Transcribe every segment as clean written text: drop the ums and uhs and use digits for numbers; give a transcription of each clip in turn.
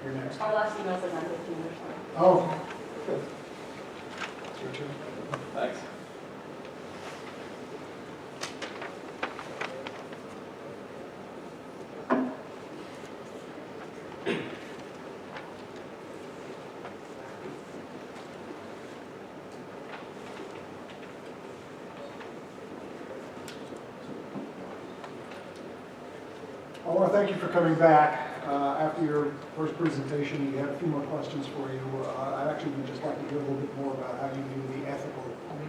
You're next. Our last email's at 9:15 or something. Oh, good. It's your turn. Thanks. I want to thank you for coming back. After your first presentation, we had a few more questions for you. I actually would just like to hear a little bit more about how you view the ethical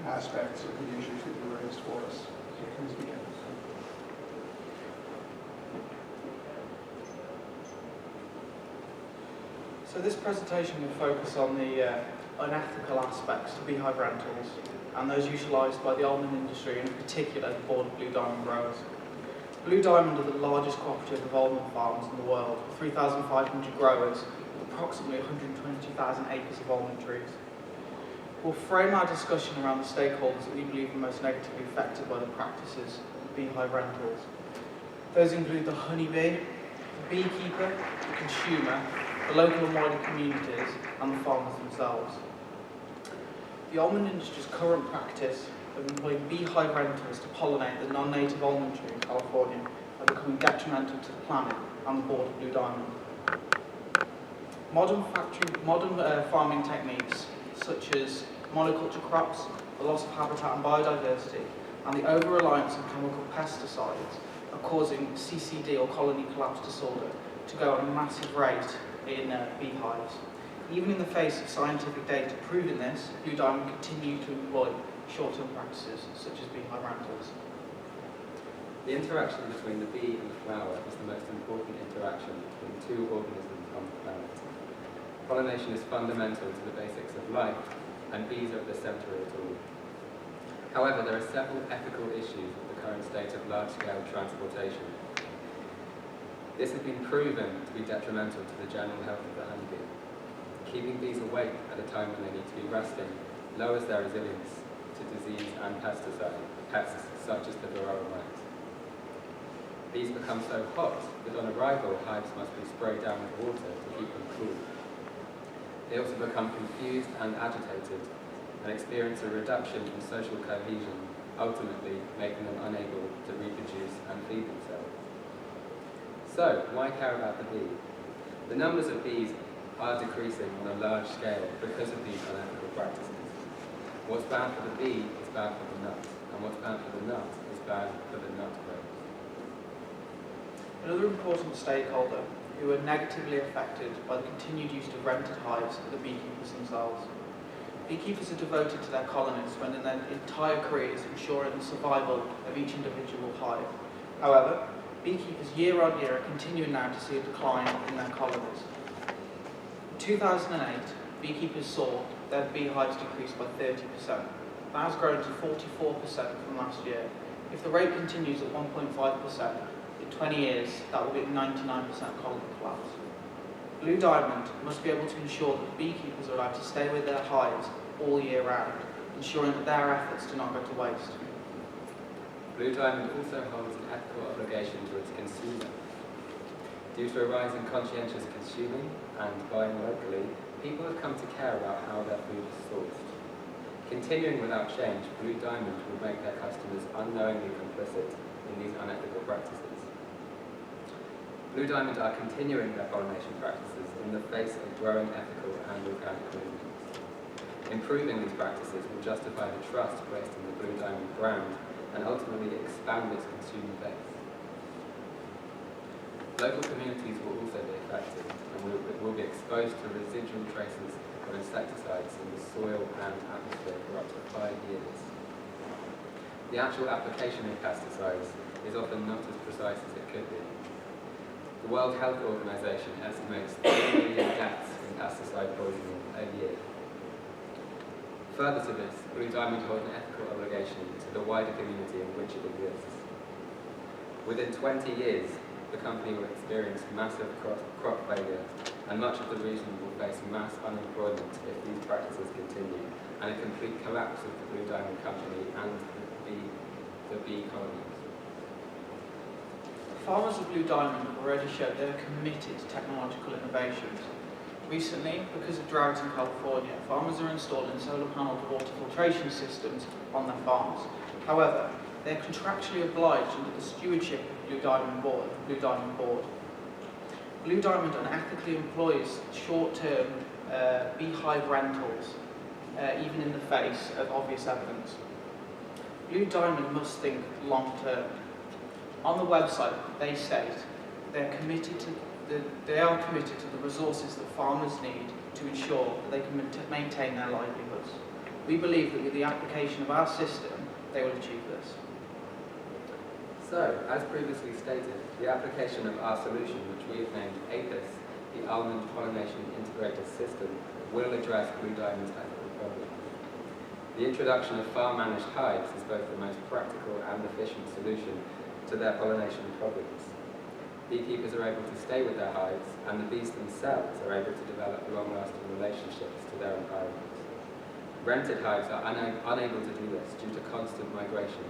aspects of the issues that you raised for us. So please begin. So this presentation will focus on the unethical aspects to beehive rentals and those utilised by the almond industry, and in particular the board of blue diamond growers. Blue Diamond are the largest cooperative of almond farms in the world, with 3,500 growers with approximately 122,000 acres of almond trees. We'll frame our discussion around the stakeholders that we believe are most negatively affected by the practices of beehive rentals. Those include the honeybee, the beekeeper, the consumer, the local and wider communities, and the farmers themselves. The almond industry's current practice of employing beehive rentals to pollinate the non-native almond tree in California are becoming detrimental to the planet and the board of blue diamond. Modern farming techniques such as monoculture crops, the loss of habitat and biodiversity, and the over-reliance on chemical pesticides are causing CCD or colony collapse disorder to go at a massive rate in beehives. Even in the face of scientific data proving this, Blue Diamond continue to employ short-term practices such as beehive rentals. The interaction between the bee and the flower is the most important interaction between two organisms on the planet. Pollination is fundamental to the basics of life, and bees are at the centre of it all. However, there are several ethical issues with the current state of large-scale transportation. This has been proven to be detrimental to the general health of the honeybee. Keeping bees awake at a time when they need to be resting lowers their resilience to disease and pests such as the varroa mite. Bees become so hot that on arrival hives must be sprayed down with water to keep them cool. They also become confused and agitated and experience a reduction in social cohesion, ultimately making them unable to reproduce and feed themselves. So, why care about the bee? The numbers of bees are decreasing on a large scale because of these unethical practices. What's bad for the bee is bad for the nut, and what's bad for the nut is bad for the nut growers. Another important stakeholder who are negatively affected by the continued use of rented hives are the beekeepers themselves. Beekeepers are devoted to their colonies, spending their entire careers ensuring the survival of each individual hive. However, beekeepers year on year are continuing now to see a decline in their colonies. In 2008, beekeepers saw their beehives decrease by 30%. That has grown to 44% from last year. If the rate continues at 1.5%, in 20 years, that will be at 99% colony collapse. Blue Diamond must be able to ensure that the beekeepers are allowed to stay with their hives all year round, ensuring that their efforts do not go to waste. Blue Diamond also holds an ethical obligation to its consumer. Due to a rise in conscientious consuming and buying locally, people have come to care about how their food is sourced. Continuing without change, Blue Diamond will make their customers unknowingly complicit in these unethical practices. Blue Diamond are continuing their pollination practices in the face of growing ethical and organic movements. Improving these practices will justify the trust placed in the Blue Diamond brand and ultimately expand its consumer base. Local communities will also be affected and will be exposed to residual traces of insecticides in the soil and atmosphere for up to 5 years. The actual application of pesticides is often not as precise as it could be. The World Health Organization estimates 3 million deaths from pesticide poisoning a year. Further to this, Blue Diamond holds an ethical obligation to the wider community in which it exists. Within 20 years, the company will experience massive crop failure, and much of the region will face mass unemployment if these practices continue, and a complete collapse of the Blue Diamond Company and the bee colonies. Farmers of Blue Diamond have already showed they're committed to technological innovations. Recently, because of drought in California, farmers are installing solar-panelled water filtration systems on their farms. However, they're contractually obliged under the stewardship of Blue Diamond Board. Blue Diamond unethically employs short-term beehive rentals, even in the face of obvious evidence. Blue Diamond must think long-term. On the website, they state they are committed to the resources that farmers need to ensure that they can maintain their livelihoods. We believe that with the application of our system, they will achieve this. So, as previously stated, the application of our solution, which we have named IBECC, the Almond Pollination Integrated System, will address Blue Diamond's ethical problem. The introduction of farm-managed hives is both the most practical and efficient solution to their pollination problems. Beekeepers are able to stay with their hives, and the bees themselves are able to develop long-lasting relationships to their environment. Rented hives are unable to do this due to constant migration.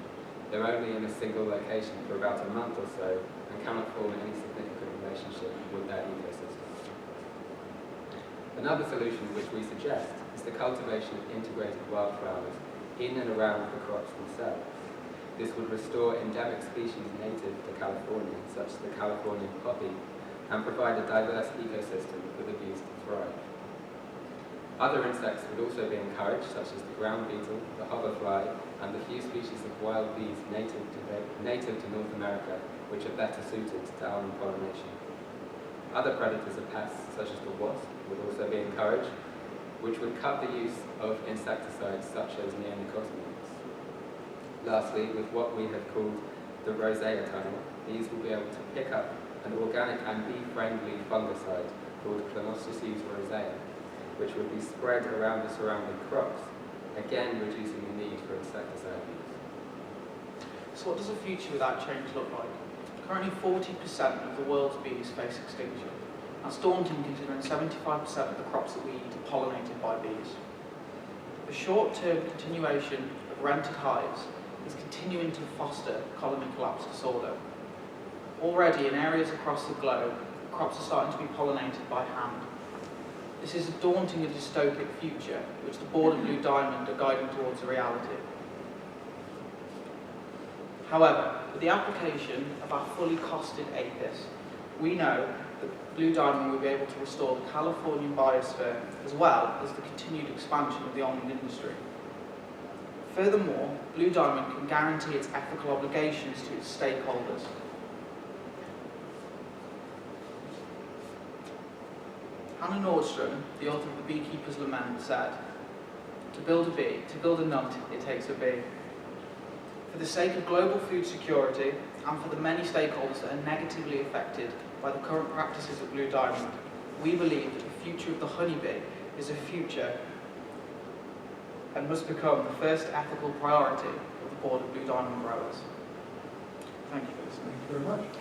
They're only in a single location for about a month or so and cannot form any significant relationship with their ecosystem. Another solution which we suggest is the cultivation of integrated wildflowers in and around the crops themselves. This would restore endemic species native to California, such as the Californian poppy, and provide a diverse ecosystem for the bees to thrive. Other insects would also be encouraged, such as the ground beetle, the hoverfly, and the few species of wild bees native to North America, which are better suited to almond pollination. Other predators of pests, such as the wasp, would also be encouraged, which would cut the use of insecticides such as neonicotinoids. Lastly, with what we have called the rosea tunnel, bees will be able to pick up an organic and bee-friendly fungicide called Clonostoces rosea, which would be spread around the surrounding crops, again reducing the need for insecticide use. So what does a future without change look like? Currently 40% of the world's bees face extinction. That's daunting considering 75% of the crops that we eat are pollinated by bees. The short-term continuation of rented hives is continuing to foster colony collapse disorder. Already in areas across the globe, crops are starting to be pollinated by hand. This is a daunting and dystopic future, which the Board of Blue Diamond are guiding towards a reality. However, with the application of our fully costed APIS, we know that Blue Diamond will be able to restore the Californian biosphere as well as the continued expansion of the almond industry. Furthermore, Blue Diamond can guarantee its ethical obligations to its stakeholders. Hannah Nordstrom, the author of The Beekeeper's Lament, said, to build a nut, it takes a bee. For the sake of global food security and for the many stakeholders that are negatively affected by the current practices of Blue Diamond, we believe that the future of the honeybee is a future and must become the first ethical priority of the Board of Blue Diamond growers. Thank you for listening. Thank you very much.